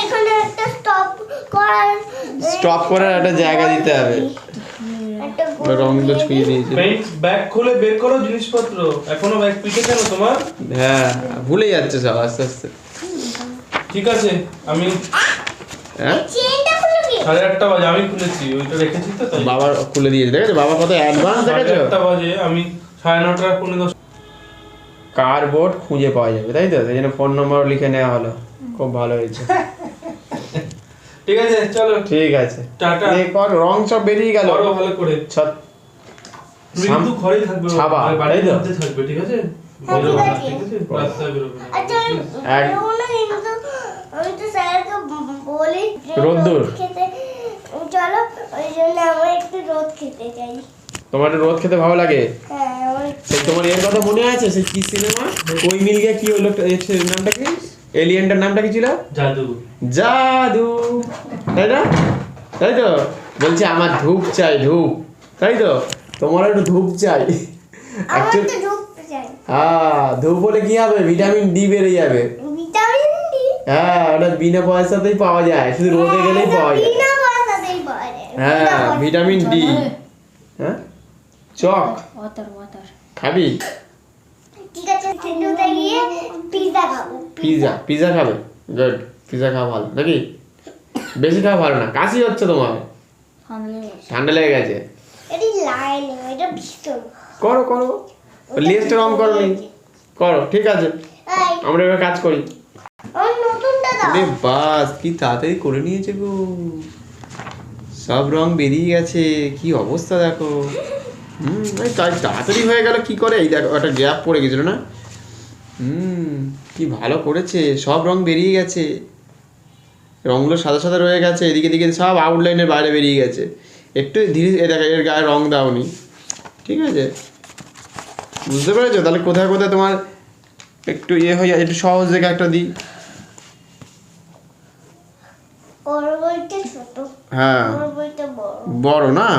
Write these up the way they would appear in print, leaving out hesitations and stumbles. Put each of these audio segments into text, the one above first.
এখানে একটা স্টপ করার একটা জায়গা দিতে হবে। রং তো ছুঁয়ে দিয়েছে। ব্যাগ খুলে বের করো জিনিসপত্র। এখনো ব্যাগ পিঠে কেন তোমার? হ্যাঁ, ভুলে যাচ্ছে সব আস্তে আস্তে। ঠিক আছে, আমি চেনটা খুলে কি? 8:30 বাজে আমি খুলেছি, ওইটা রেখেছি তো তাই। বাবা খুলে দিয়েছে, দেখেছো বাবা কত অ্যাডভান্স দেখেছো? 8:30 বাজে আমি 9:30 10:30 কার্ডবোর্ড খুঁজে পাওয়া যাবে, তাই তো? সেই জন্য ফোন নম্বর লিখে নেওয়া হলো, খুব ভালো হয়েছে। ঠিক আছে চলো, ঠিক আছে, টাটা। দেখো রং সব বেরিয়ে গেল, আরো ভালো করে ছট তুমি কিন্তু ঘরেই থাকবে, ছাবা, বাড়ির তাই তো? মধ্যে থাকবে, ঠিক আছে? হ্যাঁ, বেরোবে না, ঠিক ঠিক আছে? রাস্তায় বেরোবে না। আচ্ছা, Please। আমি তো স্যারকে বলি রোদ খেতে চলো, ওই জন্য আমার একটু রোদ খেতে চাই। তোমার রোদ খেতে ভালো লাগে? হ্যাঁ, সেই তোমার এর কথা মনে আছে, সেই কি সিনেমা, কই মিল গিয়া, কি হলো নামটা কি, এলিয়েনটার নামটা কি ছিল? জাদু। জাদু, তাই না? তাই তো বলছে আমার ধূপ চাই, ধূপ, তাই তো? তোমার একটু ধূপ চাই। হ্যাঁ, ধূপ হলে কি হবে, ভিটামিন ডি বেড়ে যাবে। হ্যাঁ, ওটা বিনা পয়সাতেই পাওয়া যায়, শুধু রোদে গেলেই পাওয়া যায়। হ্যাঁ, ভিটামিন ডি। হ্যাঁ, চক খাবি? ঠিক আছে, সিন্ধুতে গিয়ে পিজা খাবো। পিজা খাবে? গুড, পিজা খাওয়া ভালো নাকি? বেশি খাওয়া ভালো না, কাশি হচ্ছে তোমার, ঠান্ডা লেগে গেছে। করো করো, লিস্ট রং করো, করো, ঠিক আছে, আমরা এবার কাজ করি। আরে বাস, কি তাড়াতাড়ি করে নিয়েছে গো, সব রং বেরিয়ে গেছে, কি অবস্থা দেখো। তাই তাড়াতাড়ি হয়ে গেল কি করে, এই দেখো একটা গ্যাপ পড়ে গেছিল না। কি ভালো করেছে, সব রং বেরিয়ে গেছে, রংগুলো সাদা সাদা রয়ে গেছে, এদিকে দিকে সব আউটলাইনের বাইরে বেরিয়ে গেছে। একটু ধীরে দেখো, এর গায়ে রং দাওনি, ঠিক আছে? বুঝতে পেরেছো? তাহলে কোথায় কোথায় তোমার একটু ইয়ে হয়ে যায়, একটু সহজ জায়গা একটা দিই। হ্যাঁ, বড় না,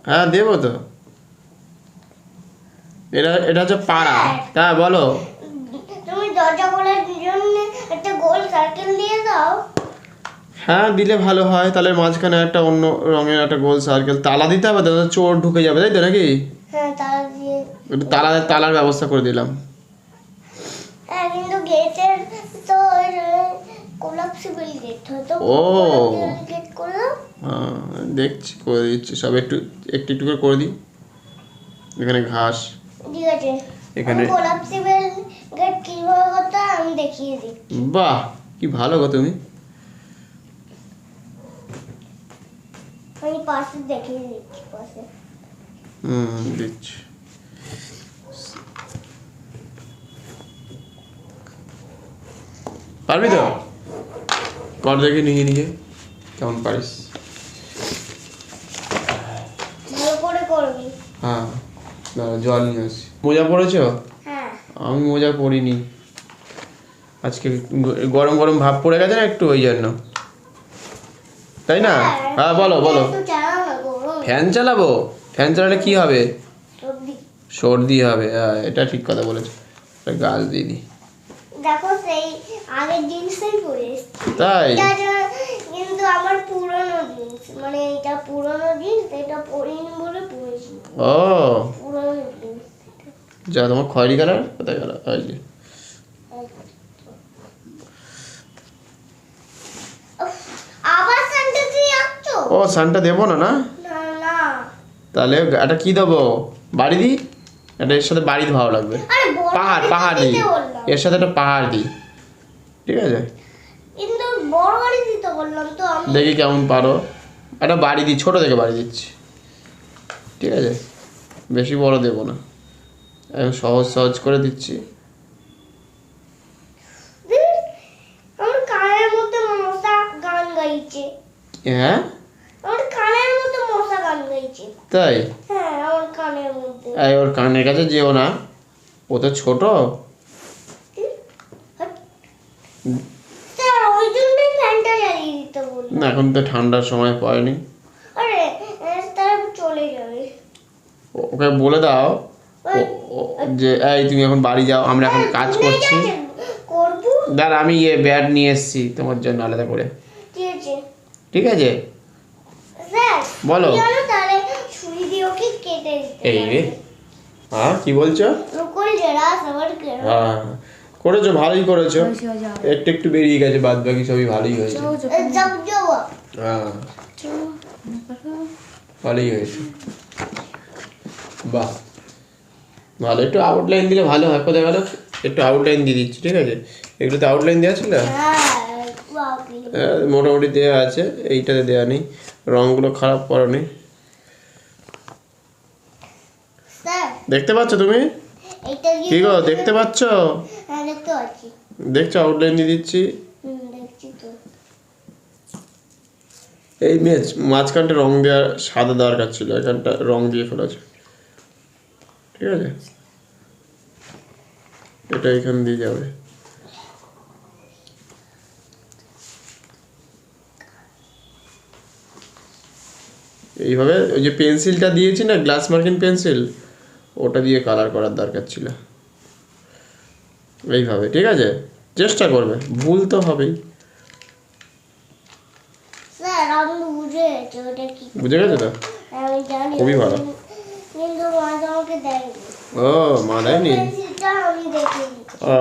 হ্যাঁ দেবো তো। এটা হচ্ছে পাড়া, হ্যাঁ বলো। তুমি দরজা খোলার জন্য একটা গোল সার্কেল দিয়ে দাও। হ্যাঁ, দিলে ভালো হয়, তাহলে মাঝখানে একটা অন্য রঙের একটা গোল সার্কেল, তালা দিতে হবে, তাহলে চোর ঢুকে যাবে, তাই তো নাকি? হ্যাঁ, তালা দিয়ে তালার ব্যবস্থা করে দিলাম। হ্যাঁ, কিন্তু গেটের তো কোলাপসিবল গেট হতো। ও গেট করো। হ্যাঁ, দেখছি, করে দিচ্ছি, সব একটু একটু একটু করে দিই। এখানে ঘাস, ঠিক আছে, এখানে কোলাপসিবল গেট কিভাবে করতে আমি দেখিয়ে দিচ্ছি। বাহ, কি ভালো গো তুমি, আমি পাশে দেখিয়ে দিচ্ছি, পাশে। দিচ্ছি। পারবি তো? কর দেখি নিজে নিজে কেমন পারিস। ভালো করে করবি। হ্যাঁ, জল নিয়ে আসি। মোজা পরেছো? হ্যাঁ। আমি মোজা পরিনি আজকে, গরম গরম ভাব পড়ে গেছে না একটু, ওই জন্য, তাই না? হ্যাঁ বলো বলো। ফ্যান চালাবো? ফ্যান চালালে কি হবে? সর্দি হবে, হ্যাঁ এটা ঠিক কথা বলেছো। গাছ দিয়ে দিই, দেখো সেই আগের জিনিসটাই পরে এসেছি, তাই? কিন্তু আমার পুরনো জিনিস, মানে এটা পুরনো জিনিস, এটা পরিনি বলে পরেছি। ও পুরনো জিনিস। যা, তোমার খয়েরি কালার কোথায় গেল? এই যে, আবার সানটা দিয়ে আসছো? ও সানটা দেবো না, না না, তাহলে এটা কি দেবো, বাড়ি দিই, এটা এর সাথে বাড়ি ভালো লাগবে, পাহাড় দিই, এর সাথে একটা পাহাড় দিই, ঠিক আছে? কিন্তু বড় বাড়ি দিতে বললাম তো আমি, দেখি কেমন পারো। একটা বাড়ি দিই, ছোট থেকে বাড়ি দিচ্ছি, ঠিক আছে? বেশি বড় দেবো না, আমি সহজ সহজ করে দিচ্ছি। আমার কানের মধ্যে মশা গান গাইছে। হ্যাঁ, আমার কানের মধ্যে মশা গান গাইছে। তাই? হ্যাঁ, আমার কানের মধ্যে। এই ওর কানের কাছে যেও না, ও তো ছোট। স্যার, ওই জন্যই ফ্যানটা জ্বালিয়ে দিতে বললাম। না এখন তো ঠান্ডার সময় পড়েনি। আরে তারা চলে যাবে। ওকে বলে দাও যে এই তুমি এখন বাড়ি যাও, আমরা এখন কাজ করছি। করবো। দাঁড়া আমি ব্যাট নিয়ে এসেছি তোমার জন্য আলাদা করে। ঠিক আছে ঠিক আছে স্যার বলো। চলো তাহলে ছুরি দিয়ে ওকে কেটে দিতে এই রে হ্যাঁ কি বলছো? রুকুল জরা সবার করো। হ্যাঁ করেছো, ভালোই করেছো। একটু একটু বেরিয়ে গেছে, বাদ বাকি সবই ভালোই হয়েছে। জব জব হ্যাঁ ভালোই হয়েছে। বাহ ভালো, একটু আউটলাইন দিলে ভালো হয়। কোথায় গেল? একটু আউটলাইন দিয়ে দিচ্ছি, ঠিক আছে? এগুলোতে আউটলাইন দেওয়া ছিল, মোটামুটি দেওয়া আছে, এইটাতে দেওয়া নেই। রঙগুলো খারাপ করনি, স্যার দেখতে পাচ্ছ তুমি? এইটা দিয়ে কি গো দেখতে পাচ্ছ? হ্যাঁ দেখতে পাচ্ছি। দেখছো আউটলাইন দিয়ে দিচ্ছি। দেখছি তো। এই মাঝখানটা রং দেওয়ার সাদা দরকার ছিল, এখানটা রং দিয়ে ফেলেছে, ঠিক আছে? এটা এখান দিয়ে যাবে। এইভাবে ওই যে পেন্সিলটা দিয়েছি না, গ্লাস মার্কিং পেন্সিল, ওটা দিয়ে কালার করার দরকার ছিল এইভাবে, ঠিক আছে? চেষ্টা করবে, ভুল তো হবেই। স্যার আমি বুঝে গেছি ওটা কি। বুঝে গেছো তো? আমি জানি খুবই ভালো। কিন্তু মা আমাকে দেয়নি। ও মা দেয়নি? পেন্সিলটা আমি দেখিনি। ও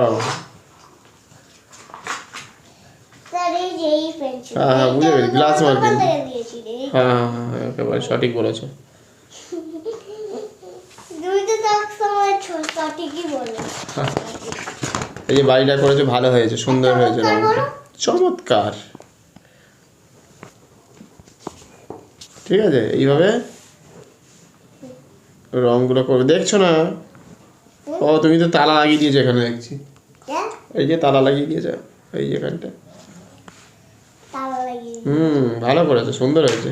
স্যার এই যে এই পেন্সিল। হ্যাঁ হ্যাঁ বুঝে গেছি, গ্লাস মার্কিং। দিয়েছি রে। হ্যাঁ হ্যাঁ হ্যাঁ একেবারে সঠিক বলেছো। তুমি তো সব সময় সঠিকই বলো। এই যে বাড়িটা করেছো ভালো হয়েছে, সুন্দর হয়েছে, চমৎকার রঙটা বলো। চমৎকার। ঠিক আছে এইভাবে রংগুলো করবে, দেখছো না? ও তুমি তো তালা লাগিয়ে দিয়েছো এখানে দেখছি। হ্যাঁ এই যে তালা লাগিয়ে দিয়েছো এই যেখানটা। তালা লাগিয়ে ভালো করেছো, সুন্দর হয়েছে।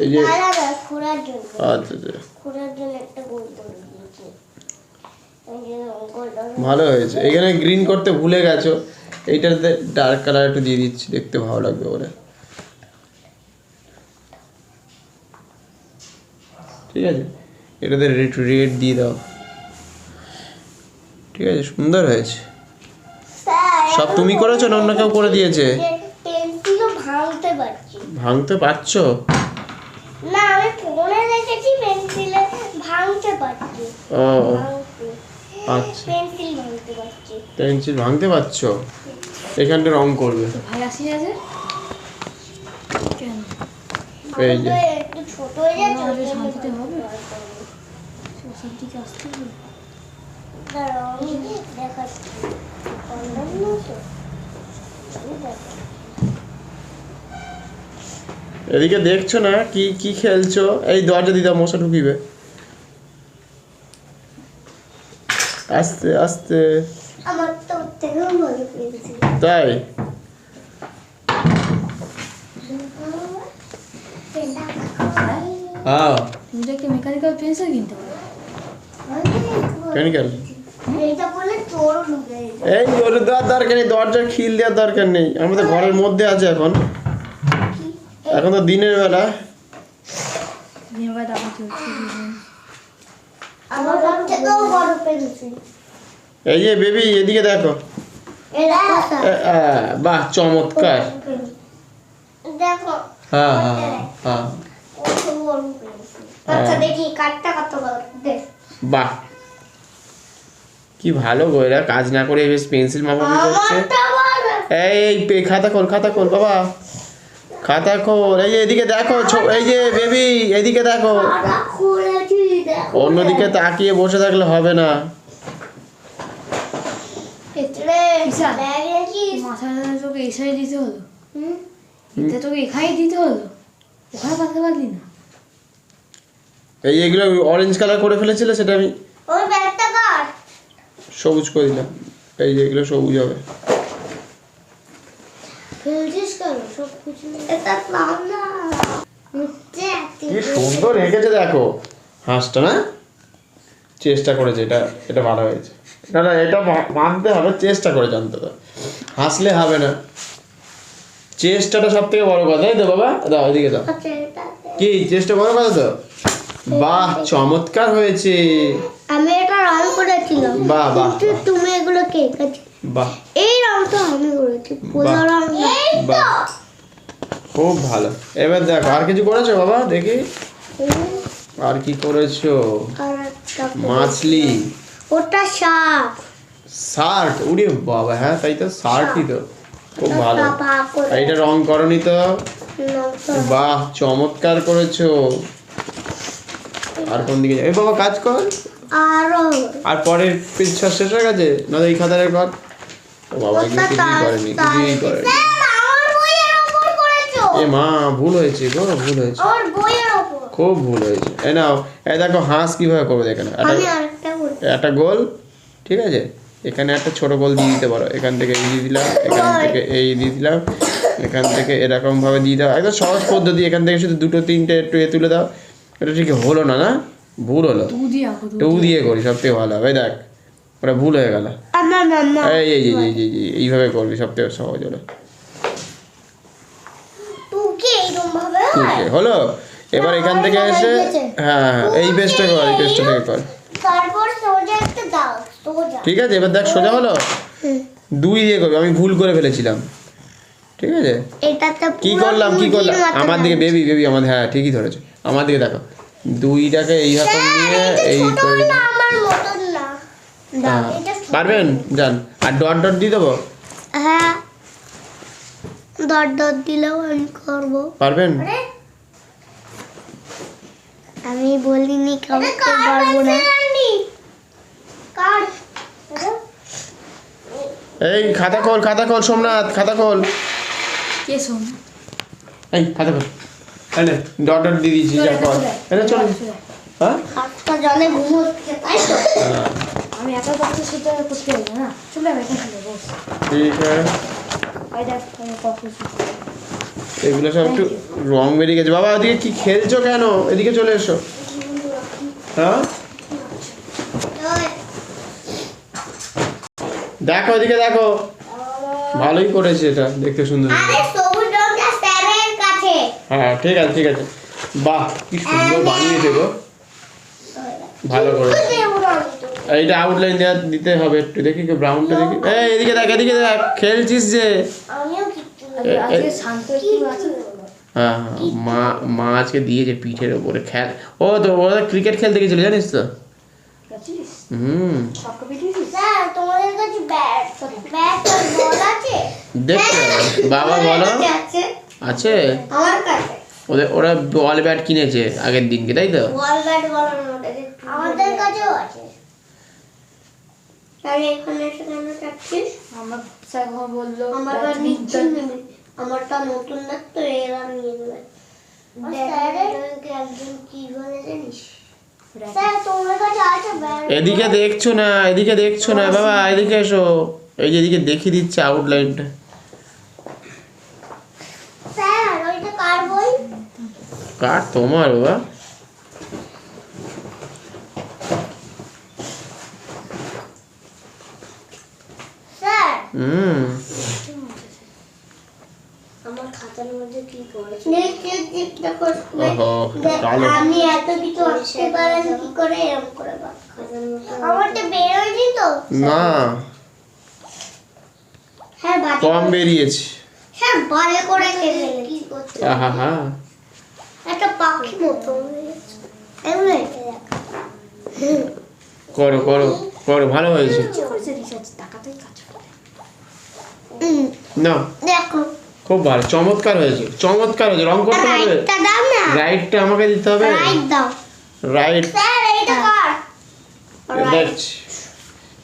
এই যে তালা না খোঁড়ার জন্য। আচ্ছা আচ্ছা খোঁড়ার জন্য একটা গোল করে দিয়েছি। এই যে গোলটা ভালো হয়েছে। এখানে গ্রিন করতে ভুলে গেছো, এইটাতে ডার্ক কালার একটু দিয়ে দিচ্ছি, দেখতে ভালো লাগবে বলে। ঠিক আছে এটাতে রেড রেড দিয়ে দাও, ঠিক আছে? সুন্দর হয়েছে। স্যার সব তুমি করেছো না অন্য কেউ করে দিয়েছে? পেন্সিলও ভাঙতে পারছি ভাঙতে পারছো? না। আমি ফোনে দেখেছি পেন্সিলে ভাঙতে পারছি। ও ভাঙতে। আচ্ছা পেন্সিল ভাঙতে পারছি। পেন্সিল ভাঙতে পারছো, এখানটা রং করবে। ভাই আসি আছে কেন? এই যে আমাদের একটু ছোট হয়ে যাচ্ছে আমাদের ওই জন্য শান্তিতে হবে? ভাঙতে পারবো। সব দিকে আসতে হবে। দাঁড়াও আমি দেখাচ্ছি। অন্যান্য তো? আমি দেখাচ্ছি। এদিকে দেখছো না কি কি খেলছো? এই দরজা দিদা মশা ঢুকিবে, আস্তে আস্তে। আমার তো ওর থেকেও ভালো পেন্সিল। তাই হ্যাঁ তুমি তো একটা মেকানিক্যাল পেন্সিল কিনতে পারো। কেমিক্যাল। এইটা বলে তোরও ঢুকে যাবে। এই ওর দেওয়ার দরকার নেই, দরজার খিল দেওয়ার দরকার নেই, আমাদের ঘরের মধ্যে আছে এখন। এখন তো দিনের বেলা। নেবার দাম চলছে। আমার ওর থেকেও বড় পেন্সিল। এই যে বেবি এদিকে দেখো। বাহ চমৎকার। দেখো হ্যাঁ হ্যাঁ হ্যাঁ কত বড় পেন্সিল। আচ্ছা দেখি কাটটা কত বড় দেখ। বাহ কি ভালো গো, এরা কাজ না করে বেশ পেন্সিল মাপামাপি করছে। আমারটা বড়। এই খাতা খোল বাবা, খাতা খোল। এই যে এদিকে দেখো, এই যে বেবি এদিকে দেখো। খাতা খুলেছি দেখো। অন্যদিকে তাকিয়ে বসে থাকলে হবে না। রে বিশাল। ব্যাগ রেখেছিস? মাথাটা তোকে এই সাইড দিতে হলো, হুম? এটা তোকে এখানেই দিতে হলো, ওখানে পাঠাতে পারলি না। এই এগুলো অরেঞ্জ কালার করে ফেলেছিল, সেটা আমি ওই ব্যাগটা কাট। সবুজ করে দিলাম। এই যে এগুলো সবুজ হবে। ফেলছিস কেন সব কিছু? এটা নাম না মুখে কি সুন্দর রেখেছে দেখো হাঁসটা, না? চেষ্টা করেছে, এটা ভালো হয়েছে। না এটা মানতে হবে, চেষ্টা করে জানতে হবে, হাসলে হবে না। চেষ্টাটা সব থেকে বড় কথা, তাই তো বাবা? দাও এদিকে দাও। আচ্ছা, এটাতে। কি চেষ্টা বড় কথা তো? বাহ, চমৎকার হয়েছে। আমি এটা রং করেছিলাম। বাহ, বাহ, কিন্তু তুমি এগুলো কে এঁকেছো? বাহ, এই রংটা আমি করেছি, পুরো বাহ। রং না। বাহ, খুব ভালো। এবার দেখো আর কিছু করেছো বাবা, দেখি আর কি করেছো। আর একটা মাছলি, ওটা সাপ। শার্ট, উড়ে বাবা, হ্যাঁ তাই তো, শার্টই তো, খুব ভালো। পা করে আর এটা রং করনি তো? রংটা। বাহ, চমৎকার করেছো। আর কোন দিকে যাবে বাবা, কাজ কর। আরো আর পরের পেজ শেষ হয়ে গেছে না? এই খাতারের কর। ও বাবা, এগুলো কিছুই করেনি, কিছুই করেনি। আমার বইয়ের ওপর করেছো। এ মা, ভুল হয়েছে গো, ভুল হয়েছে, আমার বইয়ের ওপর। খুব ভুল হয়েছে। এই নাও, এই দেখো হাঁস কিভাবে করবে দেখে না। আমি আরেকটা করব। একটা গোল, ঠিক আছে, এখানে একটা ছোট গোল দিয়ে দিতে পারো। এখান থেকে এই দিয়ে দিলাম, এখান থেকে এই দিয়ে দিলাম, এখান থেকে এরকম ভাবে দিয়ে দাও। একদম সহজ পদ্ধতি। এখান থেকে শুধু দুটো তিনটে একটু তুলে দাও। এটা ঠিক হলো না, না ভুল হলো। দু দিয়ে আঁকো, দু। টু দিয়ে করি, সব থেকে ভালো হবে। দেখ, ওটা ভুল হয়ে গেল। আমার মাম্মা এইভাবে করবি, সব থেকে সহজ হলো। তুই এরকম ভাবে ঠিক হলো। এবার এখান থেকে এসে, হ্যাঁ হ্যাঁ, এই পেজটা কর, এই পেজটা থেকে কর। তারপর সোজা একটা দাও, সোজা। ঠিক আছে, এবার দেখ সোজা হলো। দুই দিয়ে করবি, আমি ভুল করে ফেলেছিলাম। ঠিক আছে, এটাতে কি পুরো করলাম কি করলাম, মুরগির মতো আমার দিকে লাগছে। বেবি আমাদের, হ্যাঁ ঠিকই ধরেছো। আমার দিকে দেখো, দুইটাকে এইরকম নিয়ে এই ছোট করে না, আমার মতন না। দাও, হ্যাঁ, এটা ছোট। পারবেন যান। আর ডট ডট দিয়ে দেবো, হ্যাঁ, দর দর দিলেও আমি করবো। পারবেন? আমি বলিনি কাউকে পারবো না। এই খাতা খোল, খাতা খোল সোমনাথ, খাতা খোল। কে শোন? এই খাতা খোল। এনে ডট ডট দিয়ে দিয়েছি, যা কর। এনে চলে। হ্যাঁ, হাতটা জলে ঘুমোচ্ছে, তাই তো? হ্যাঁ, আমি একা করতে সেটা করতে পারবো না। চলে আমি এখন চলে বস। ঠিক আছে। ওই দেখ, আমি কখন এগুলো সব একটু রং বেরিয়ে গেছে। বাবা ওদিকে কি খেলছো কেন? এদিকে চলে এসো। হ্যাঁ, দেখো এদিকে দেখো, ভালোই করেছে, এটা দেখতে সুন্দর। আরে সবুজ রংটা স্যারের কাছে। হ্যাঁ ঠিক আছে, ঠিক আছে। বাহ, কি সুন্দর বানিয়েছে গো, ভালো করেছে। এইটা আউটলাইন দিতে হবে একটু, দেখি ব্রাউনটা দেখি। এই এদিকে দেখ, এদিকে দেখ, খেলছিস যে। আমিও কিছু আজকে শান্ত একটু আছে। হ্যাঁ হ্যাঁ, মা আজকে দিয়েছে পিঠের ওপরে খেল। ও তো ওরা ক্রিকেট খেলতে গেছিল জানিস তো। গেছিস? হুম, ছক্কা পিটিয়েছিস? স্যার, তোমাদের কাছে ব্যাট আর বল আছে? দেখতে হবে। বাবা বলো, আমার কাছে আছে। আছে? আমার কাছে ওরা বল ব্যাট কিনেছে আগের দিনকে, তাই তো? বল ব্যাট বলার মধ্যে আমাদের কাছেও আছে। তাহলে এখানে এসে কেন চাচ্ছিস? আমার স্যার বললো আমারটা নিচ্ছি না। আমারটা নতুন না তো, এরা নিয়ে নেবে। একজন কি বলে জানিস? স্যার, তোমার কাছে আছে ব্যাট? এদিকে দেখছো না, এদিকে দেখছো না বাবা, এদিকে এসো। এই যে এদিকে দেখিয়ে দিচ্ছে আউটলাইনটা। স্যার, ওইটা কার বই? কার? তোমার বাবা। স্যার, হুম, আমার খাতার মধ্যে কি করেছে? দেখো, ওহো, কালো। আমি এত কিছু আঁকতে পারেন কি করে এরকম করে বা? আমারটা বেরোয়নি তো? না, হ্যাঁ, বাজে কম বেরিয়েছে। হ্যাঁ, বাজে করে ফেলে কি করছে? আহা হা, একটা পাখি মতো হয়ে গেছে। এমনি করো করো করো, ভালো হয়েছে। কি করেছে রিসার্চ? টাকাতেই কাজ করে। না, দেখো, খুব ভালো, চমৎকার হয়েছে, চমৎকার হয়েছে। রং করতে হবে, রাইটটা দাও না। রাইটটা আমাকে দিতে হবে। রাইট দাও। রাইট স্যার, এইটা কার? দেখছি,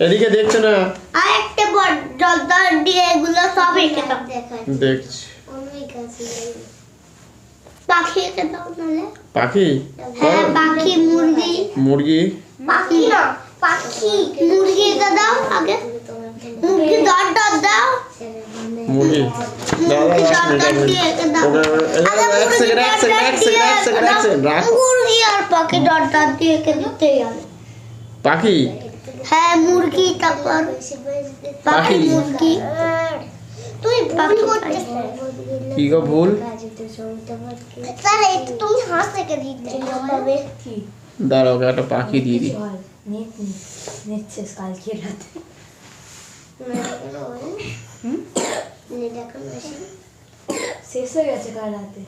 এদিকে দেখছো না? আর একটা বড় জলদার দিয়ে এগুলো সব এঁকে দাও। দেখছি। পাখি এঁকে দাও নাহলে। পাখি? হ্যাঁ, পাখি, মুরগি। মুরগি? পাখি না, পাখি। মুরগি এঁকে দাও আগে। মুরগি ডট ডট দাও। মুরগি? মুরগি ডট ডট দিয়ে এঁকে দাও। এক সেকেন্ড, এক সেকেন্ড, এক সেকেন্ড, এক সেকেন্ড, এক সেকেন্ড, রাখ। মুরগি আর পাখি ডট ডট দিয়ে এঁকে দিতে হবে। পাখি? হ্যাঁ, মুরগি, তারপর পাখি, পাখি। মুরগি। তুমি ভুল করছো কি গো ভুল? তাহলে এটা তুমি হাত থেকে দিতে হবে দাঁড়াও ওকে একটা পাখি দিয়ে দিই। নেচছিস কালকে রাতে শেষ হয়ে গেছে কাল রাতে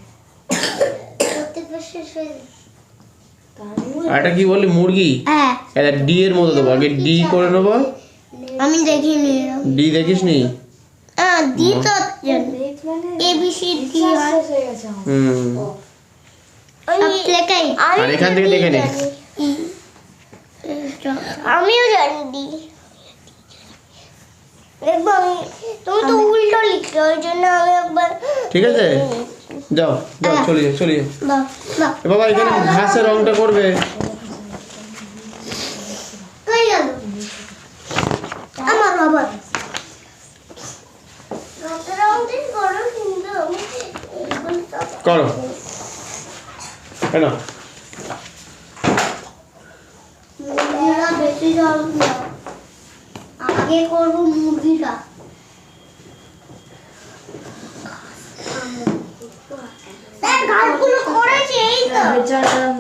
আর এটা কি বললি মুরগি? হ্যাঁ এটা ডি এর মতো দেবো, আগে ডি করে নেবো। আমি দেখিনি ডি দেখিস নি? হ্যাঁ দি তো ABC ABCD শেষ হয়ে গেছে আমার। লেখাই আর এখান থেকে দেখে নে। আমিও জানি দি দেখবো তুমি তো উল্টো লিখছো ওই জন্য আমি একবার ঠিক আছে, যাও যাও চলে যাও চলে যাও। বাহ বাহ এ বাবা এখানে ঘাসের রংটা করবে। কই গেল আমার বাবা রংটা করো কিন্তু আমি এগুলো সব করো কেন? মুরগিটা বেশি জল দাও আগে করবো মুরগিটা তার গাছগুলো করেছে এই তো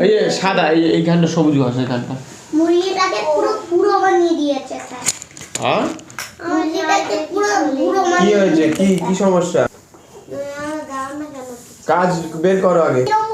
এই যে সাদা এইখানটা সবুজ ঘাস এইখানটা। মুরগিটাকে পুরো পুরো বানিয়ে দিয়েছে স্যার আর মুরগিটাকে পুরো পুরো কি হয়েছে? কি কি সমস্যা? দাও না কেন কাজ বের করো আগে। এরকম